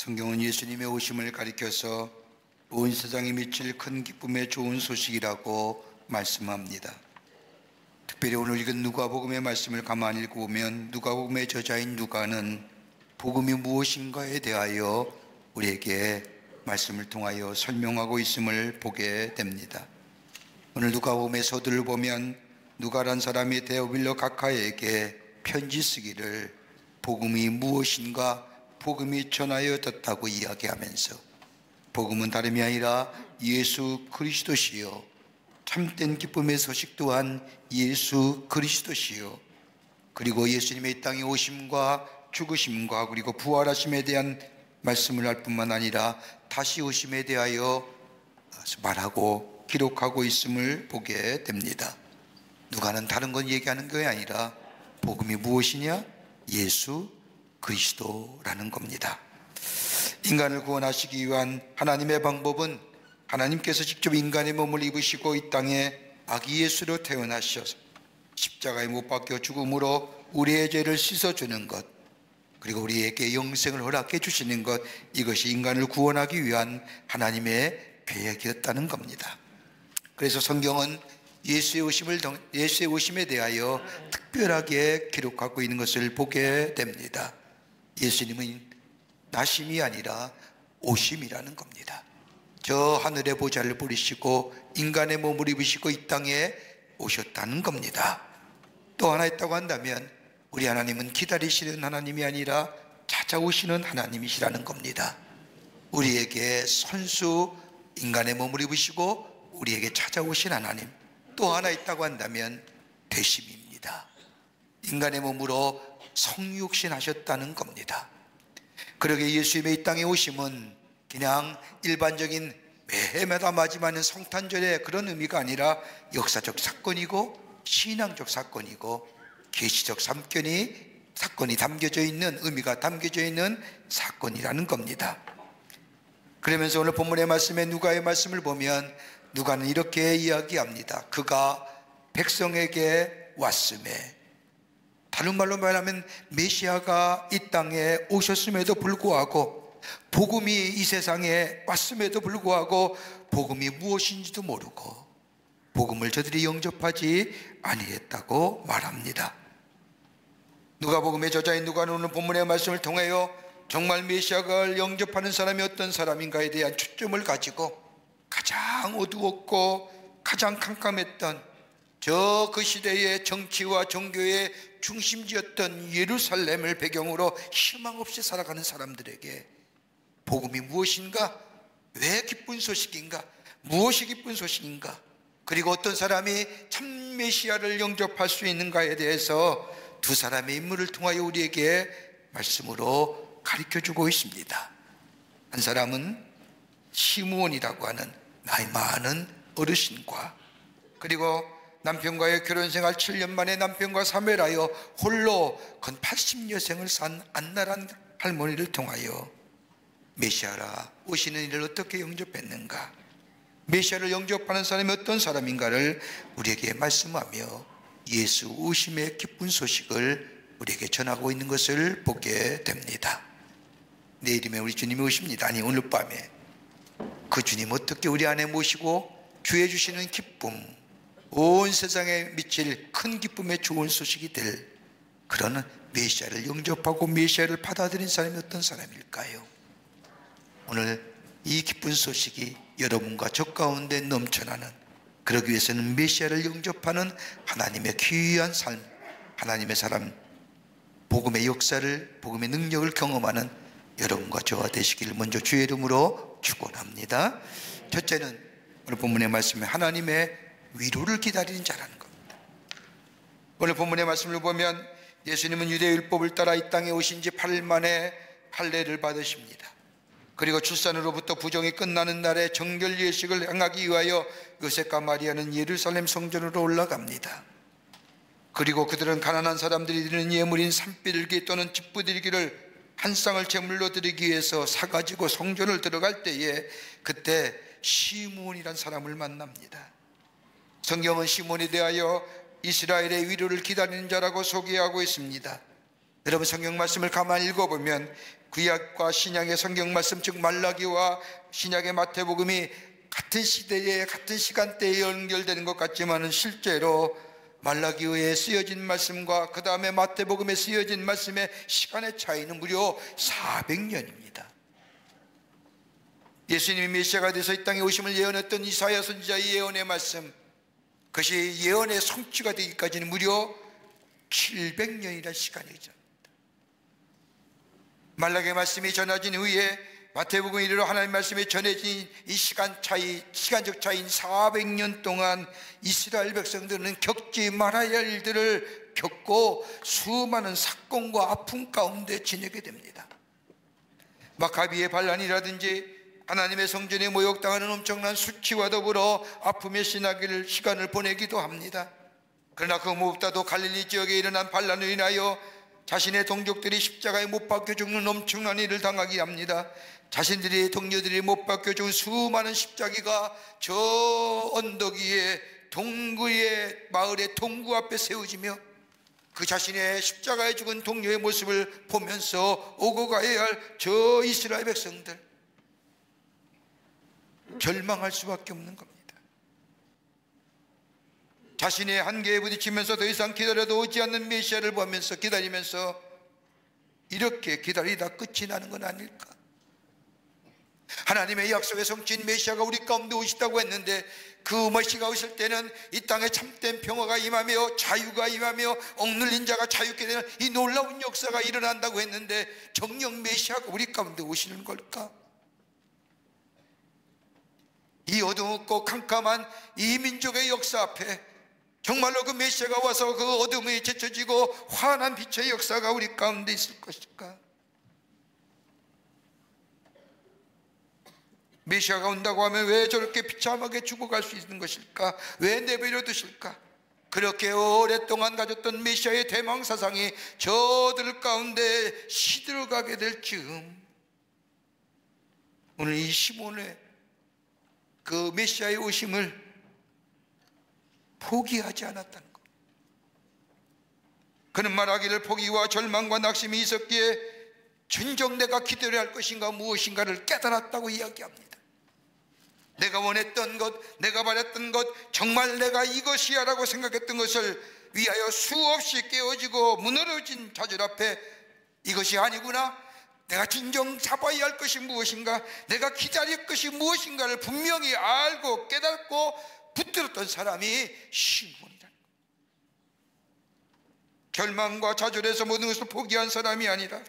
성경은 예수님의 오심을 가리켜서 온 세상에 미칠 큰 기쁨의 좋은 소식이라고 말씀합니다. 특별히 오늘 읽은 누가복음의 말씀을 가만히 읽어보면 누가복음의 저자인 누가는 복음이 무엇인가에 대하여 우리에게 말씀을 통하여 설명하고 있음을 보게 됩니다. 오늘 누가복음의 서두를 보면 누가란 사람이 데오빌로 각하에게 편지 쓰기를 복음이 무엇인가 복음이 전하여졌다고 이야기하면서 복음은 다름이 아니라 예수 그리스도시요 참된 기쁨의 소식 또한 예수 그리스도시요 그리고 예수님의 이 땅에 오심과 죽으심과 그리고 부활하심에 대한 말씀을 할 뿐만 아니라 다시 오심에 대하여 말하고 기록하고 있음을 보게 됩니다. 누가는 다른 건 얘기하는 게 아니라 복음이 무엇이냐? 예수 그리스도라는 겁니다. 인간을 구원하시기 위한 하나님의 방법은 하나님께서 직접 인간의 몸을 입으시고 이 땅에 아기 예수로 태어나셔서 십자가에 못 박혀 죽음으로 우리의 죄를 씻어주는 것, 그리고 우리에게 영생을 허락해 주시는 것, 이것이 인간을 구원하기 위한 하나님의 계획이었다는 겁니다. 그래서 성경은 예수의 오심에 대하여 특별하게 기록하고 있는 것을 보게 됩니다. 예수님은 나심이 아니라 오심이라는 겁니다. 저 하늘의 보좌를 버리시고 인간의 몸을 입으시고 이 땅에 오셨다는 겁니다. 또 하나 있다고 한다면 우리 하나님은 기다리시는 하나님이 아니라 찾아오시는 하나님이시라는 겁니다. 우리에게 선수 인간의 몸을 입으시고 우리에게 찾아오신 하나님. 또 하나 있다고 한다면 되심입니다. 인간의 몸으로 성육신 하셨다는 겁니다. 그러게 예수님의 이 땅에 오심은 그냥 일반적인 매해마다 맞이하는 성탄절의 그런 의미가 아니라 역사적 사건이고 신앙적 사건이고 계시적 사건이 담겨져 있는, 의미가 담겨져 있는 사건이라는 겁니다. 그러면서 오늘 본문의 말씀에 누가의 말씀을 보면 누가는 이렇게 이야기합니다. 그가 백성에게 왔음에, 다른 말로 말하면 메시아가 이 땅에 오셨음에도 불구하고, 복음이 이 세상에 왔음에도 불구하고 복음이 무엇인지도 모르고 복음을 저들이 영접하지 아니했다고 말합니다. 누가복음의 저자인 누가는 오늘 본문의 말씀을 통하여 정말 메시아를 영접하는 사람이 어떤 사람인가에 대한 초점을 가지고 가장 어두웠고 가장 캄캄했던 그 시대의 정치와 종교의 중심지였던 예루살렘을 배경으로 희망 없이 살아가는 사람들에게 복음이 무엇인가? 왜 기쁜 소식인가? 무엇이 기쁜 소식인가? 그리고 어떤 사람이 참 메시아를 영접할 수 있는가에 대해서 두 사람의 인물을 통하여 우리에게 말씀으로 가르쳐주고 있습니다. 한 사람은 시므온이라고 하는 나이 많은 어르신과, 그리고 남편과의 결혼생활 7년 만에 남편과 사별하여 홀로 건 80여생을 산 안나란 할머니를 통하여 메시아라 오시는 이를 어떻게 영접했는가, 메시아를 영접하는 사람이 어떤 사람인가를 우리에게 말씀하며 예수 오심의 기쁜 소식을 우리에게 전하고 있는 것을 보게 됩니다. 내일이면 우리 주님이 오십니다. 아니, 오늘 밤에 그 주님 어떻게 우리 안에 모시고 주해 주시는 기쁨, 온 세상에 미칠 큰 기쁨의 좋은 소식이 될 그런 메시아를 영접하고 메시아를 받아들인 사람이 어떤 사람일까요? 오늘 이 기쁜 소식이 여러분과 저 가운데 넘쳐나는, 그러기 위해서는 메시아를 영접하는 하나님의 귀한 삶, 하나님의 사람, 복음의 역사를, 복음의 능력을 경험하는 여러분과 저와 되시기를 먼저 주의 이름으로 축원합니다. 첫째는 오늘 본문의 말씀에 하나님의 위로를 기다리는 자라는 겁니다. 오늘 본문의 말씀을 보면 예수님은 유대율법을 따라 이 땅에 오신 지 8일 만에 할례를 받으십니다. 그리고 출산으로부터 부정이 끝나는 날에 정결 예식을 행하기 위하여 요셉과 마리아는 예루살렘 성전으로 올라갑니다. 그리고 그들은 가난한 사람들이 드리는 예물인 산비둘기 또는 집부들기를 한 쌍을 제물로 드리기 위해서 사가지고 성전을 들어갈 때에 그때 시므온이란 사람을 만납니다. 성경은 시므온에 대하여 이스라엘의 위로를 기다리는 자라고 소개하고 있습니다. 여러분 성경 말씀을 가만히 읽어보면 구약과 신약의 성경 말씀, 즉 말라기와 신약의 마태복음이 같은 시대에 같은 시간대에 연결되는 것 같지만은 실제로 말라기에 쓰여진 말씀과 그 다음에 마태복음에 쓰여진 말씀의 시간의 차이는 무려 400년입니다. 예수님이 메시아가 돼서 이 땅에 오심을 예언했던 이사야 선지자의 예언의 말씀, 그것이 예언의 성취가 되기까지는 무려 700년이라는 시간이 있습니다. 말라기의 말씀이 전해진 후에 마태복음 이르러 하나님 말씀이 전해진 이 시간적 차이인 400년 동안 이스라엘 백성들은 겪지 말아야 할 일들을 겪고 수많은 사건과 아픔 가운데 지내게 됩니다. 마카비의 반란이라든지 하나님의 성전에 모욕당하는 엄청난 수치와 더불어 아픔의 시간을 보내기도 합니다. 그러나 그 무엇보다도 갈릴리 지역에 일어난 반란으로 인하여 자신의 동족들이 십자가에 못 박혀 죽는 엄청난 일을 당하게 합니다. 자신들의 동료들이 못 박혀 죽은 수많은 십자기가 저 언덕 위에 동구의 마을의 동구 앞에 세워지며 그 자신의 십자가에 죽은 동료의 모습을 보면서 오고 가야 할 저 이스라엘 백성들, 절망할 수밖에 없는 겁니다. 자신의 한계에 부딪히면서 더 이상 기다려도 오지 않는 메시아를 보면서 기다리면서 이렇게 기다리다 끝이 나는 건 아닐까? 하나님의 약속의 성취인 메시아가 우리 가운데 오시다고 했는데 그 메시아가 오실 때는 이 땅에 참된 평화가 임하며 자유가 임하며 억눌린 자가 자유케 되는 이 놀라운 역사가 일어난다고 했는데 정녕 메시아가 우리 가운데 오시는 걸까? 이 어두웠고 캄캄한 이 민족의 역사 앞에 정말로 그 메시아가 와서 그 어둠이 제쳐지고 환한 빛의 역사가 우리 가운데 있을 것일까? 메시아가 온다고 하면 왜 저렇게 비참하게 죽어갈 수 있는 것일까? 왜 내버려 두실까? 그렇게 오랫동안 가졌던 메시아의 대망사상이 저들 가운데 시들어가게 될 즈음 오늘 이 시몬의 그 메시아의 오심을 포기하지 않았다는 것. 그는 말하기를 포기와 절망과 낙심이 있었기에 진정 내가 기다려야 할 것인가 무엇인가를 깨달았다고 이야기합니다. 내가 원했던 것, 내가 바랬던 것, 정말 내가 이것이야 라고 생각했던 것을 위하여 수없이 깨어지고 무너진 자들 앞에 이것이 아니구나, 내가 진정 잡아야 할 것이 무엇인가, 내가 기다릴 것이 무엇인가를 분명히 알고 깨닫고 붙들었던 사람이 시몬이라는 거예요. 절망과 좌절에서 모든 것을 포기한 사람이 아니라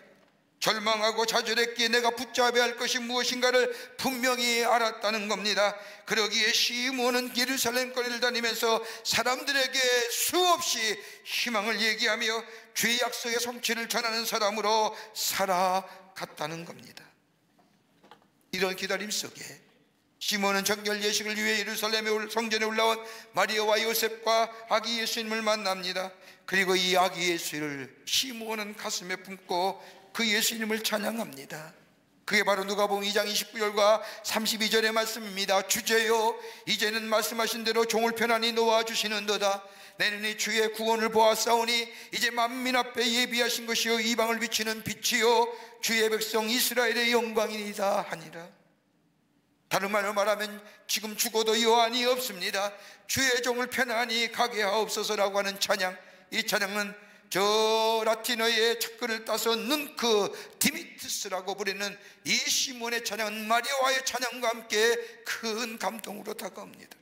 절망하고 좌절했기에 내가 붙잡아야 할 것이 무엇인가를 분명히 알았다는 겁니다. 그러기에 시몬은 예루살렘 거리를 다니면서 사람들에게 수없이 희망을 얘기하며 주의 약속의 성취를 전하는 사람으로 살아갔다는 겁니다. 이런 기다림 속에 시몬은 정결 예식을 위해 예루살렘의 성전에 올라온 마리아와 요셉과 아기 예수님을 만납니다. 그리고 이 아기 예수를 시몬은 가슴에 품고 그 예수님을 찬양합니다. 그게 바로 누가복음 2장 29절과 32절의 말씀입니다. 주제요, 이제는 말씀하신 대로 종을 편안히 놓아주시는도다. 내는 이 주의 구원을 보았사오니 이제 만민 앞에 예비하신 것이요 이방을 비치는 빛이요 주의 백성 이스라엘의 영광이니이다 하니라. 다른 말로 말하면 지금 죽어도 여한이 없습니다. 주의 종을 편안히 가게 하옵소서라고 하는 찬양, 이 찬양은 저 라틴어의 착근을 따서 능크 디미트스라고 부르는 이 시몬의 찬양은 마리아와의 찬양과 함께 큰 감동으로 다가옵니다.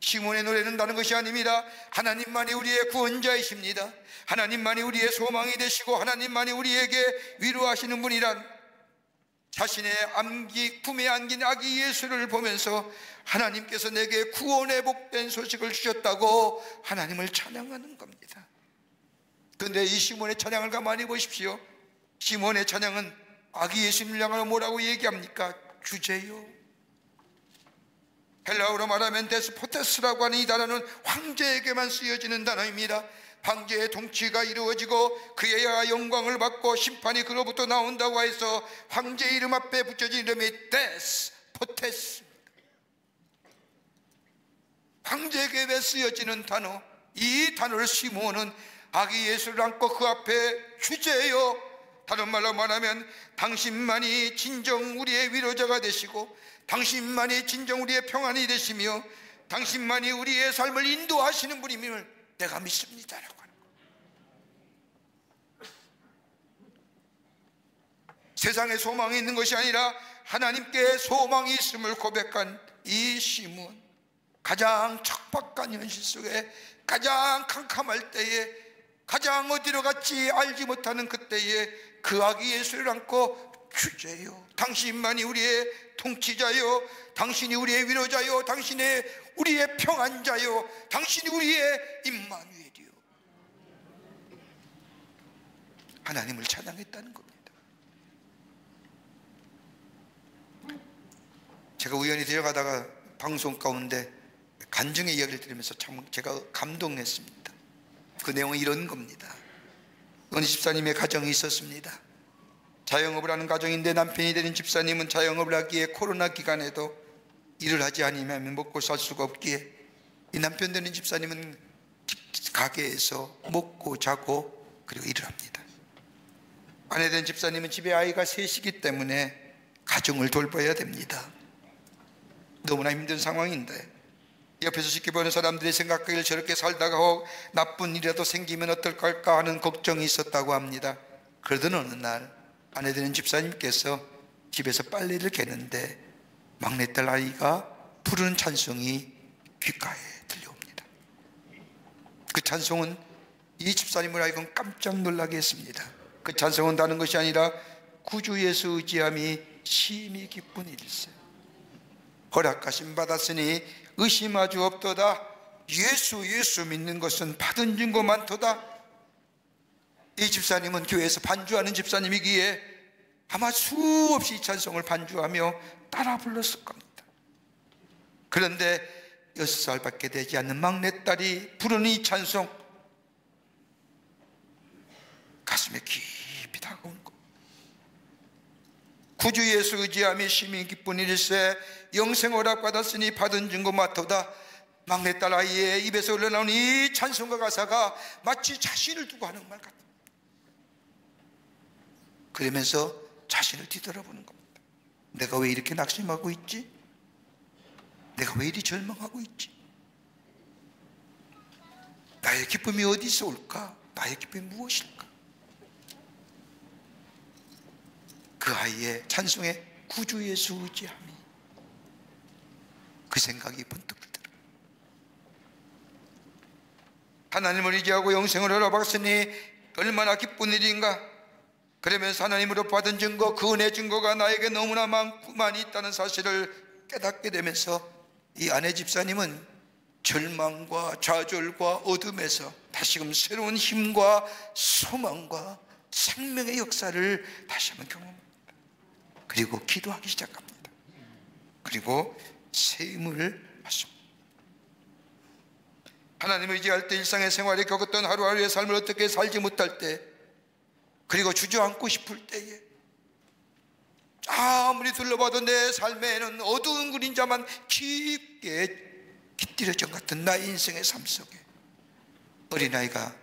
시몬의 노래는 다른 것이 아닙니다. 하나님만이 우리의 구원자이십니다. 하나님만이 우리의 소망이 되시고 하나님만이 우리에게 위로하시는 분이란 자신의 품에 안긴 아기 예수를 보면서 하나님께서 내게 구원의 복된 소식을 주셨다고 하나님을 찬양하는 겁니다. 그런데 이 시몬의 찬양을 가만히 보십시오. 시몬의 찬양은 아기 예수님을 향하여 뭐라고 얘기합니까? 주제요. 헬라어로 말하면 데스포테스라고 하는 이 단어는 황제에게만 쓰여지는 단어입니다. 황제의 통치가 이루어지고 그의 영광을 받고 심판이 그로부터 나온다고 해서 황제 이름 앞에 붙여진 이름이 데스포테스입니다. 황제에게 쓰여지는 단어, 이 단어를 시몬은 아기 예수를 안고 그 앞에 주제요, 다른 말로 말하면 당신만이 진정 우리의 위로자가 되시고 당신만이 진정 우리의 평안이 되시며 당신만이 우리의 삶을 인도하시는 분임을 내가 믿습니다라고 하는 거예요. 세상에 소망이 있는 것이 아니라 하나님께 소망이 있음을 고백한 이 시므온, 가장 척박한 현실 속에 가장 캄캄할 때에 가장 어디로 갈지 알지 못하는 그때에 그 아기 예수를 안고 주제요, 당신만이 우리의 통치자요, 당신이 우리의 위로자요, 당신이 우리의 평안자요, 당신이 우리의 임마누엘이요, 하나님을 찬양했다는 겁니다. 제가 우연히 데려가다가 방송 가운데 간증의 이야기를 들으면서 참 제가 감동했습니다. 그 내용은 이런 겁니다. 어느 집사님의 가정이 있었습니다. 자영업을 하는 가정인데 남편이 되는 집사님은 자영업을 하기에 코로나 기간에도 일을 하지 않으면 먹고 살 수가 없기에 이 남편 되는 집사님은 가게에서 먹고 자고 그리고 일을 합니다. 아내 된 집사님은 집에 아이가 셋이기 때문에 가정을 돌봐야 됩니다. 너무나 힘든 상황인데 옆에서 지켜보는 사람들이 생각하기를 저렇게 살다가 혹 나쁜 일이라도 생기면 어떨까 하는 걱정이 있었다고 합니다. 그러던 어느 날 아내 되는 집사님께서 집에서 빨래를 개는데 막내딸 아이가 부르는 찬송이 귓가에 들려옵니다. 그 찬송은 이 집사님을 하여금 깜짝 놀라게 했습니다. 그 찬송은 다른 것이 아니라 구주 예수 의지함이 심히 기쁜 일일세, 허락하심 받았으니 의심하주 없도다, 예수 믿는 것은 받은 증거 많도다. 이 집사님은 교회에서 반주하는 집사님이기에 아마 수없이 이 찬송을 반주하며 따라 불렀을 겁니다. 그런데 6살밖에 되지 않는 막내딸이 부르는 이 찬송, 가슴에 깊이 다가온 것. 구주 예수 의지함이 심히 기쁜 일일세, 영생 허락 받았으니 받은 증거 맡도다. 막내딸 아이의 입에서 흘러나온 이 찬송과 가사가 마치 자신을 두고 하는 말 같다. 그러면서 자신을 뒤돌아보는 겁니다. 내가 왜 이렇게 낙심하고 있지? 내가 왜 이리 절망하고 있지? 나의 기쁨이 어디서 올까? 나의 기쁨이 무엇일까? 그 아이의 찬송에 구주 예수 의지함이, 그 생각이 번뜩 들더라. 하나님을 의지하고 영생을 허락받았으니 얼마나 기쁜 일인가. 그러면서 하나님으로 받은 증거, 그 은혜 증거가 나에게 너무나 많이 있다는 사실을 깨닫게 되면서 이 아내 집사님은 절망과 좌절과 어둠에서 다시금 새로운 힘과 소망과 생명의 역사를 다시 한번 경험합니다. 그리고 기도하기 시작합니다. 그리고 새 힘을 받습니다. 하나님을 의지할 때 일상의 생활에 겪었던 하루하루의 삶을 어떻게 살지 못할 때, 그리고 주저앉고 싶을 때에, 아무리 둘러봐도 내 삶에는 어두운 그림자만 깊게 깃들여진 같은 나의 인생의 삶 속에 어린아이가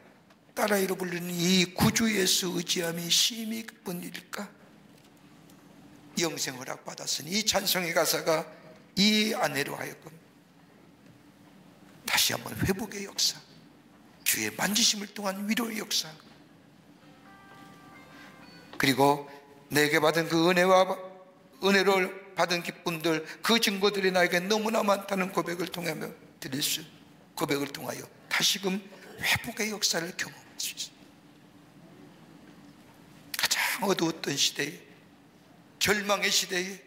딸아이로 부르는 이 구주 예수 의지함이 심히 기쁜 일일까? 영생 허락 받았으니 이 찬송의 가사가 이 아내로 하여금 다시 한번 회복의 역사, 주의 만지심을 통한 위로의 역사, 그리고 내게 받은 그 은혜를 받은 기쁨들, 그 증거들이 나에게 너무나 많다는 고백을 통하여 고백을 통하여 다시금 회복의 역사를 경험할 수 있습니다. 가장 어두웠던 시대에, 절망의 시대에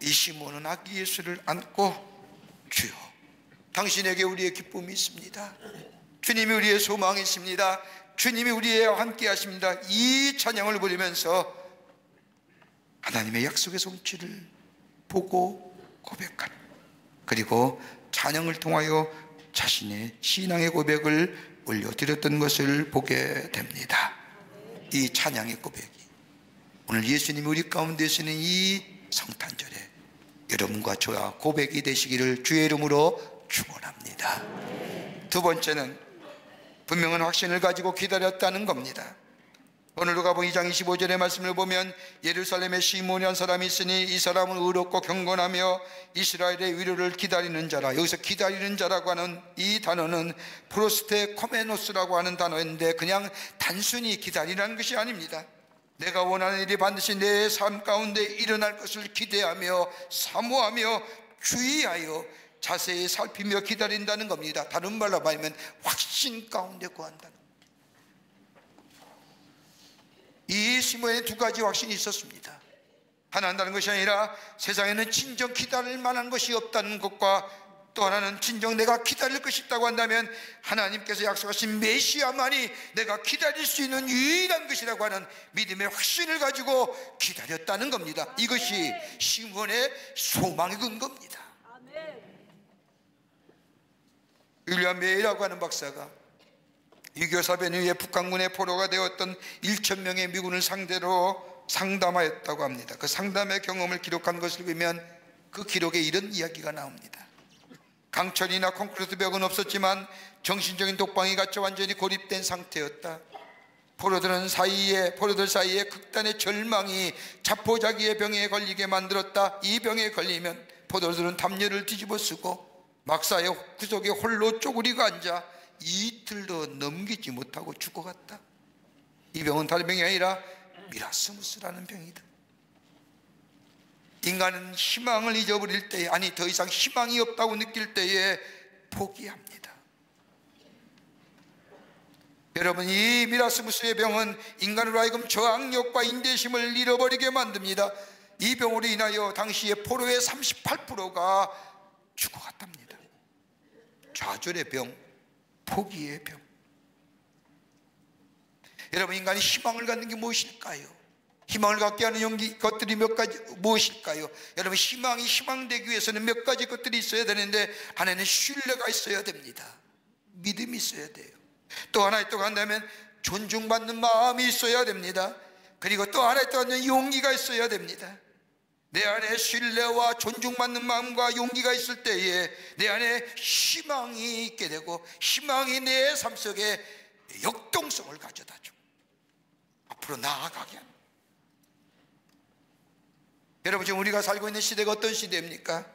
이 시므온은 아기 예수를 안고, 주여 당신에게 우리의 기쁨이 있습니다, 주님이 우리의 소망이 있습니다, 주님이 우리와 함께 하십니다, 이 찬양을 부르면서 하나님의 약속의 성취를 보고 고백하는, 그리고 찬양을 통하여 자신의 신앙의 고백을 올려드렸던 것을 보게 됩니다. 이 찬양의 고백이 오늘 예수님이 우리 가운데 계시는 이 성탄절에 여러분과 저와 고백이 되시기를 주의 이름으로 축원합니다. 두 번째는 분명한 확신을 가지고 기다렸다는 겁니다. 오늘 누가복음 2장 25절의 말씀을 보면 예루살렘에 시몬이 한 사람이 있으니 이 사람은 의롭고 경건하며 이스라엘의 위로를 기다리는 자라. 여기서 기다리는 자라고 하는 이 단어는 프로스테 코메노스라고 하는 단어인데 그냥 단순히 기다리라는 것이 아닙니다. 내가 원하는 일이 반드시 내 삶 가운데 일어날 것을 기대하며 사모하며 주의하여 자세히 살피며 기다린다는 겁니다. 다른 말로 말하면 확신 가운데 구한다는 겁니다. 이 시몬에 두 가지 확신이 있었습니다. 하나는 다른 것이 아니라 세상에는 진정 기다릴 만한 것이 없다는 것과 또 하나는 진정 내가 기다릴 것이 있다고 한다면 하나님께서 약속하신 메시아만이 내가 기다릴 수 있는 유일한 것이라고 하는 믿음의 확신을 가지고 기다렸다는 겁니다. 이것이 시몬의 소망의 근거입니다. 윌리엄 메이라고 하는 박사가 6.25 사변 이후에 북한군의 포로가 되었던 1,000명의 미군을 상대로 상담하였다고 합니다. 그 상담의 경험을 기록한 것을 보면 그 기록에 이런 이야기가 나옵니다. 강철이나 콘크리트 벽은 없었지만 정신적인 독방이 갇혀 완전히 고립된 상태였다. 포로들 사이에 극단의 절망이 자포자기의 병에 걸리게 만들었다. 이 병에 걸리면 포로들은 담요를 뒤집어 쓰고 막사의 구석에 홀로 쪼그리고 앉아 이틀도 넘기지 못하고 죽어갔다. 이 병은 다른 병이 아니라 미라스무스라는 병이다. 인간은 희망을 잊어버릴 때에, 아니 더 이상 희망이 없다고 느낄 때에 포기합니다. 여러분, 이 미라스무스의 병은 인간으로 하여금 저항력과 인내심을 잃어버리게 만듭니다. 이 병으로 인하여 당시에 포로의 38%가 죽어갔답니다. 좌절의 병, 포기의 병. 여러분, 인간이 희망을 갖는 게 무엇일까요? 희망을 갖게 하는 것들이 몇 가지 무엇일까요? 여러분, 희망되기 위해서는 몇 가지 것들이 있어야 되는데 하나는 신뢰가 있어야 됩니다. 믿음이 있어야 돼요. 또 하나 있다고 한다면 존중받는 마음이 있어야 됩니다. 그리고 또 하나 있다고 하면 용기가 있어야 됩니다. 내 안에 신뢰와 존중받는 마음과 용기가 있을 때에 내 안에 희망이 있게 되고 희망이 내 삶 속에 역동성을 가져다주고 앞으로 나아가게 합니다. 여러분, 지금 우리가 살고 있는 시대가 어떤 시대입니까?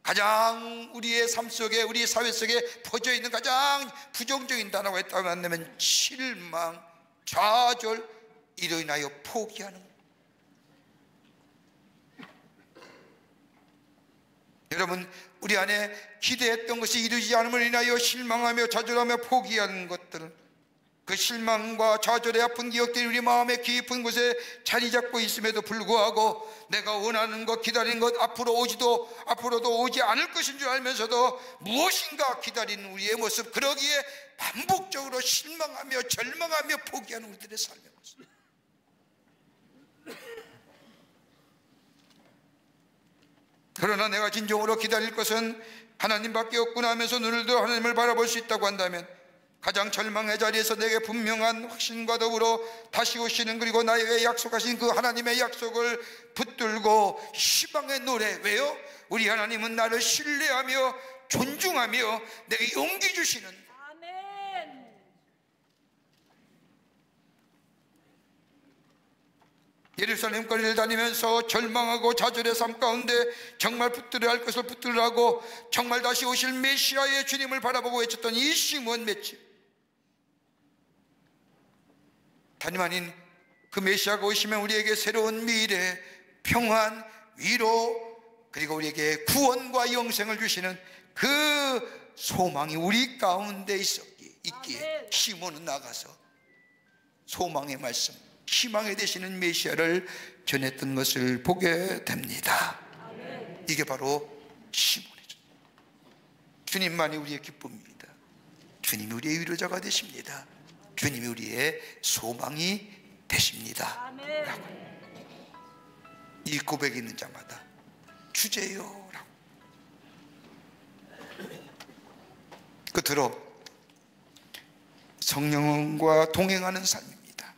가장 우리의 삶 속에, 우리 사회 속에 퍼져 있는 가장 부정적인 단어가 있다고 한다면 실망, 좌절, 이로 인하여 포기하는 것. 여러분, 우리 안에 기대했던 것이 이루어지지 않음을 인하여 실망하며 좌절하며 포기하는 것들, 그 실망과 좌절의 아픈 기억들이 우리 마음의 깊은 곳에 자리 잡고 있음에도 불구하고 내가 원하는 것, 기다리는 것 앞으로도 오지 않을 것인 줄 알면서도 무엇인가 기다리는 우리의 모습, 그러기에 반복적으로 실망하며 절망하며 포기하는 우리들의 삶의 모습. 그러나 내가 진정으로 기다릴 것은 하나님밖에 없구나 하면서 눈을 들어 하나님을 바라볼 수 있다고 한다면 가장 절망의 자리에서 내게 분명한 확신과 더불어 다시 오시는, 그리고 나에게 약속하신 그 하나님의 약속을 붙들고 희망의 노래. 왜요? 우리 하나님은 나를 신뢰하며 존중하며 내게 용기 주시는, 아멘. 예루살렘 거리를 다니면서 절망하고 좌절의 삶 가운데 정말 붙들어야 할 것을 붙들으라고 정말 다시 오실 메시아의 주님을 바라보고 외쳤던 이 시몬 메치, 하나님 아닌 그 메시아가 오시면 우리에게 새로운 미래, 평안, 위로, 그리고 우리에게 구원과 영생을 주시는 그 소망이 우리 가운데 있기에 시몬은 나가서 소망의 말씀, 희망이 되시는 메시아를 전했던 것을 보게 됩니다. 이게 바로 시몬이죠. 주님만이 우리의 기쁨입니다. 주님이 우리의 위로자가 되십니다. 주님이 우리의 소망이 되십니다. 라고. 이 고백이 있는 자마다 주제요 라고. 끝으로 성령과 동행하는 삶입니다.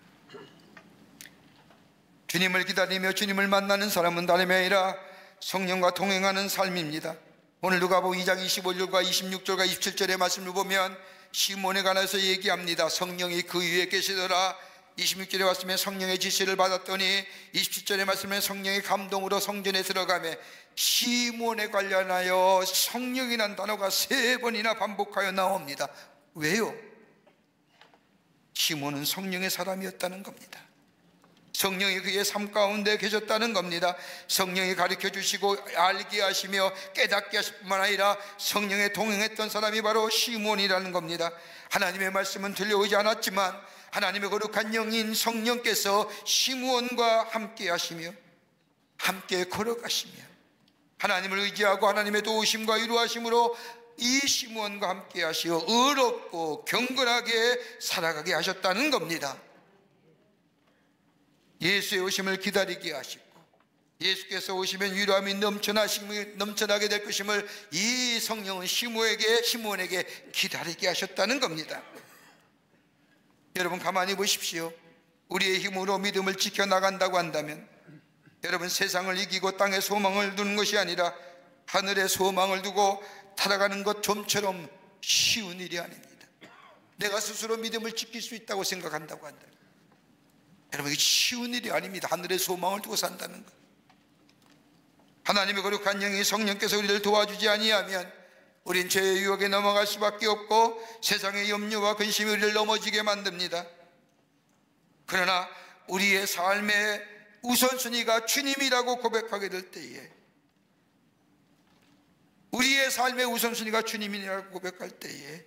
주님을 기다리며 주님을 만나는 사람은 다름이 아니라 성령과 동행하는 삶입니다. 오늘 누가복음 2장 25절과 26절과 27절의 말씀을 보면 시몬에 관해서 얘기합니다. 성령이 그 위에 계시더라. 26절에 왔으면 성령의 지시를 받았더니 27절에 말씀에 성령의 감동으로 성전에 들어가며 시몬에 관련하여 성령이란 단어가 3번이나 반복하여 나옵니다. 왜요? 시몬은 성령의 사람이었다는 겁니다. 성령이 그의 삶 가운데 계셨다는 겁니다. 성령이 가르쳐 주시고 알게 하시며 깨닫게 하실 뿐만 아니라 성령에 동행했던 사람이 바로 시몬이라는 겁니다. 하나님의 말씀은 들려오지 않았지만 하나님의 거룩한 영인 성령께서 시몬과 함께 하시며 함께 걸어가시며 하나님을 의지하고 하나님의 도우심과 위로하심으로 이 시몬과 함께 하시어 의롭고 경건하게 살아가게 하셨다는 겁니다. 예수의 오심을 기다리게 하시고 예수께서 오시면 위로함이 넘쳐나게 될 것임을 이 성령은 시몬에게 기다리게 하셨다는 겁니다. 여러분 가만히 보십시오. 우리의 힘으로 믿음을 지켜나간다고 한다면 여러분 세상을 이기고 땅에 소망을 두는 것이 아니라 하늘에 소망을 두고 살아가는 것 좀처럼 쉬운 일이 아닙니다. 내가 스스로 믿음을 지킬 수 있다고 생각한다고 한다면 여러분 이게 쉬운 일이 아닙니다. 하늘에 소망을 두고 산다는 것. 하나님의 거룩한 영이 성령께서 우리를 도와주지 아니하면 우린 죄의 유혹에 넘어갈 수밖에 없고 세상의 염려와 근심이 우리를 넘어지게 만듭니다. 그러나 우리의 삶의 우선순위가 주님이라고 고백하게 될 때에 우리의 삶의 우선순위가 주님이라고 고백할 때에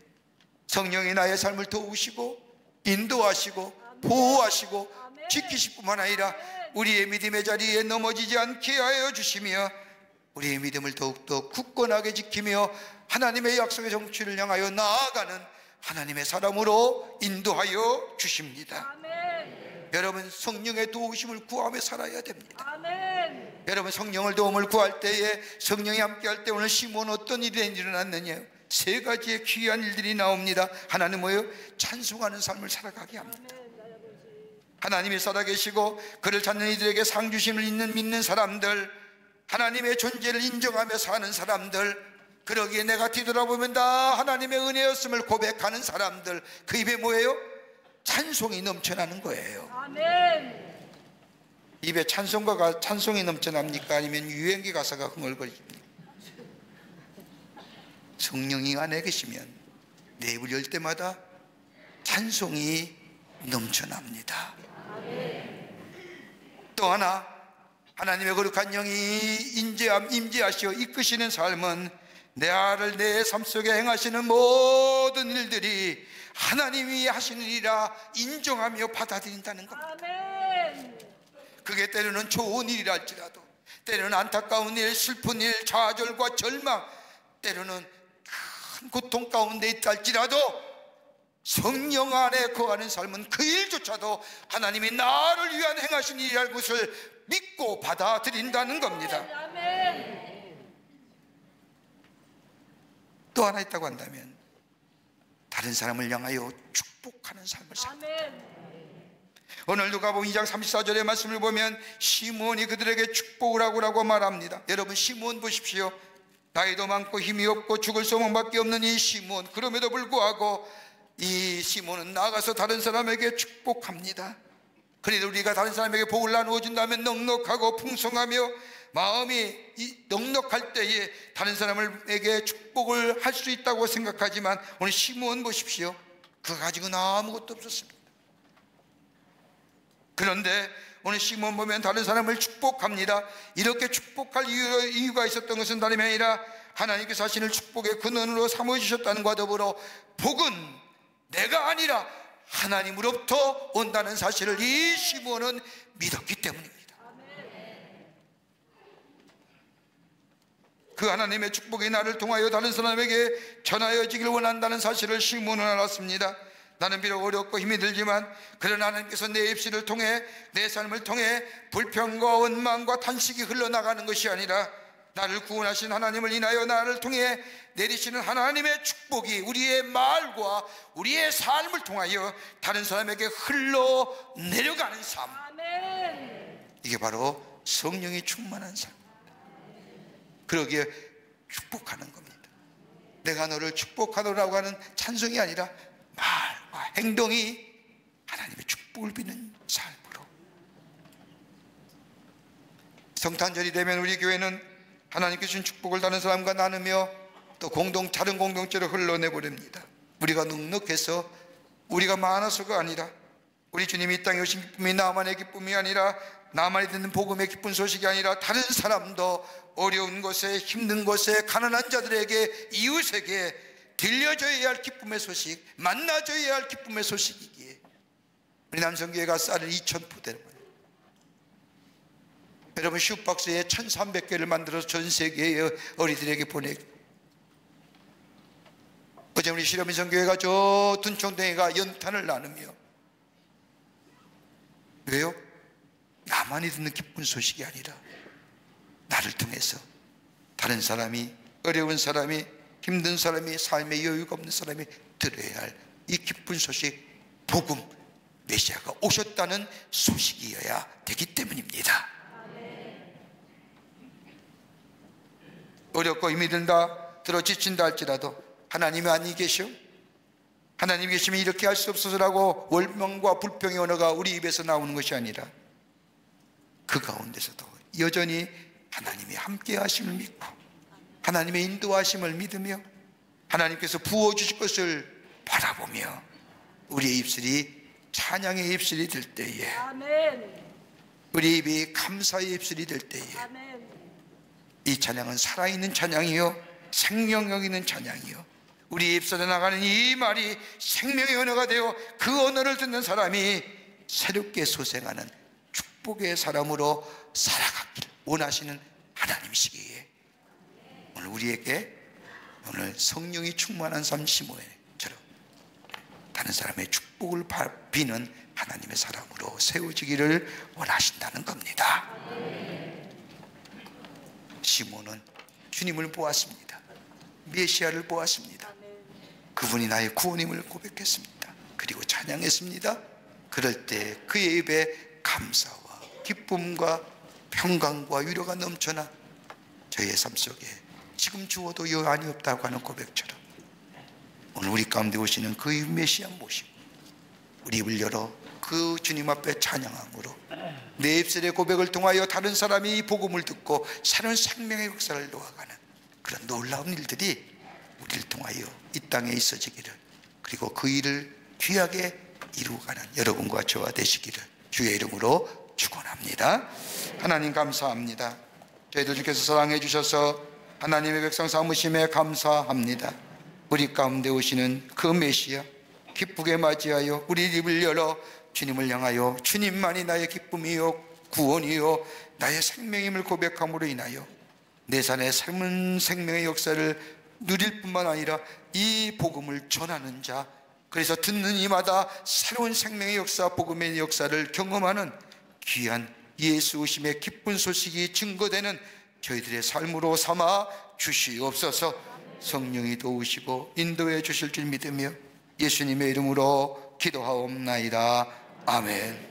성령이 나의 삶을 도우시고 인도하시고 보호하시고 지키실 뿐만 아니라 우리의 믿음의 자리에 넘어지지 않게 하여 주시며 우리의 믿음을 더욱더 굳건하게 지키며 하나님의 약속의 정취를 향하여 나아가는 하나님의 사람으로 인도하여 주십니다. 아멘. 여러분 성령의 도우심을 구하며 살아야 됩니다. 아멘. 여러분 성령을 도움을 구할 때에 성령이 함께할 때 오늘 시몬 어떤 일이 일어났느냐 3가지의 귀한 일들이 나옵니다. 하나는 뭐예요? 찬송하는 삶을 살아가게 합니다. 하나님이 살아계시고 그를 찾는 이들에게 상 주심을 믿는 사람들, 하나님의 존재를 인정하며 사는 사람들, 그러기에 내가 뒤돌아보면 다 하나님의 은혜였음을 고백하는 사람들, 그 입에 뭐예요? 찬송이 넘쳐나는 거예요. 아멘. 입에 찬송이 넘쳐납니까? 아니면 유행기 가사가 흥얼거립니까? 성령이 안에 계시면 내 입을 열 때마다 찬송이 넘쳐납니다. 또 하나 하나님의 거룩한 영이 임재하시어 이끄시는 삶은 내 삶 속에 행하시는 모든 일들이 하나님이 하시는 일이라 인정하며 받아들인다는 겁니다. 아멘. 그게 때로는 좋은 일이랄지라도 때로는 안타까운 일, 슬픈 일, 좌절과 절망, 때로는 큰 고통 가운데 있달지라도 성령 안에 거하는 삶은 그 일조차도 하나님이 나를 위한 행하신 일이라는 것을 믿고 받아들인다는 겁니다. 아멘. 또 하나 있다고 한다면 다른 사람을 향하여 축복하는 삶을 살다. 오늘 누가복음 2장 34절의 말씀을 보면 시몬이 그들에게 축복을 하라고 말합니다. 여러분 시몬 보십시오. 나이도 많고 힘이 없고 죽을 소망밖에 없는 이 시몬, 그럼에도 불구하고 이 시몬은 나가서 다른 사람에게 축복합니다. 그래도 우리가 다른 사람에게 복을 나누어 준다면 넉넉하고 풍성하며 마음이 넉넉할 때에 다른 사람에게 축복을 할 수 있다고 생각하지만 오늘 시몬 보십시오. 그거 가지고는 아무것도 없었습니다. 그런데 오늘 시몬 보면 다른 사람을 축복합니다. 이렇게 축복할 이유가 있었던 것은 다름이 아니라 하나님께서 자신을 축복의 근원으로 삼으셨다는 것과 더불어 복은 내가 아니라 하나님으로부터 온다는 사실을 이 시몬은 믿었기 때문입니다. 그 하나님의 축복이 나를 통하여 다른 사람에게 전하여지길 원한다는 사실을 시몬은 알았습니다. 나는 비록 어렵고 힘이 들지만 그러나 하나님께서 내 입술을 통해 내 삶을 통해 불평과 원망과 탄식이 흘러나가는 것이 아니라 나를 구원하신 하나님을 인하여 나를 통해 내리시는 하나님의 축복이 우리의 말과 우리의 삶을 통하여 다른 사람에게 흘러내려가는 삶. 이게 바로 성령이 충만한 삶. 그러기에 축복하는 겁니다. 내가 너를 축복하노라고 하는 찬송이 아니라 말과 행동이 하나님의 축복을 비는 성탄절이 되면 우리 교회는 하나님께 주신 축복을 다른 사람과 나누며 또 다른 공동체로 흘러내버립니다. 우리가 넉넉해서, 우리가 많아서가 아니라, 우리 주님이 이 땅에 오신 기쁨이 나만의 기쁨이 아니라, 나만이 듣는 복음의 기쁜 소식이 아니라 다른 사람도 어려운 곳에, 힘든 곳에, 가난한 자들에게, 이웃에게 들려줘야 할 기쁨의 소식, 만나줘야 할 기쁨의 소식이기에 우리 남성교회가 쌀을 2,000포대를, 여러분 슈박스에 1,300개를 만들어서 전 세계의 어린이들에게 보내고, 어제 우리 실험인성교회가 저 둔청동에가 연탄을 나누며, 왜요? 나만이 듣는 기쁜 소식이 아니라 나를 통해서 다른 사람이, 어려운 사람이, 힘든 사람이, 삶의 여유가 없는 사람이 들어야 할 이 기쁜 소식, 복음, 메시아가 오셨다는 소식이어야 되기 때문입니다. 어렵고 힘이 든다, 들어 지친다 할지라도 하나님이 아니 계시오? 하나님이 계시면 이렇게 할 수 없어서라고 원망과 불평의 언어가 우리 입에서 나오는 것이 아니라, 그 가운데서도 여전히 하나님이 함께 하심을 믿고 하나님의 인도하심을 믿으며 하나님께서 부어주실 것을 바라보며 우리의 입술이 찬양의 입술이 될 때에, 우리 입이 감사의 입술이 될 때에, 이 찬양은 살아있는 찬양이요, 생명력 있는 찬양이요, 우리 입술에 나가는 이 말이 생명의 언어가 되어 그 언어를 듣는 사람이 새롭게 소생하는 축복의 사람으로 살아가기를 원하시는 하나님이시기에, 오늘 우리에게 오늘 성령이 충만한 삶 시모에처럼 다른 사람의 축복을 비는 하나님의 사람으로 세워지기를 원하신다는 겁니다. 시몬은 주님을 보았습니다. 메시아를 보았습니다. 그분이 나의 구원임을 고백했습니다. 그리고 찬양했습니다. 그럴 때 그의 입에 감사와 기쁨과 평강과 위로가 넘쳐나 저희의 삶 속에 지금 주어도 여한이 없다고 하는 고백처럼 오늘 우리 가운데 오시는 그 메시아 모시고 우리 입을 열어 그 주님 앞에 찬양함으로 내 입술의 고백을 통하여 다른 사람이 이 복음을 듣고 새로운 생명의 역사를 놓아가는 그런 놀라운 일들이 우리를 통하여 이 땅에 있어지기를, 그리고 그 일을 귀하게 이루어가는 여러분과 저와 되시기를 주의 이름으로 축원합니다. 하나님 감사합니다. 저희들 주께서 사랑해 주셔서 하나님의 백성 삼으심에 감사합니다. 우리 가운데 오시는 그 메시아 기쁘게 맞이하여 우리 입을 열어 주님을 향하여 주님만이 나의 기쁨이요 구원이요 나의 생명임을 고백함으로 인하여 내 삶의 새로운 생명의 역사를 누릴 뿐만 아니라 이 복음을 전하는 자, 그래서 듣는 이마다 새로운 생명의 역사, 복음의 역사를 경험하는 귀한 예수 오심의 기쁜 소식이 증거되는 저희들의 삶으로 삼아 주시옵소서. 성령이 도우시고 인도해 주실 줄 믿으며 예수님의 이름으로 기도하옵나이다. 아멘.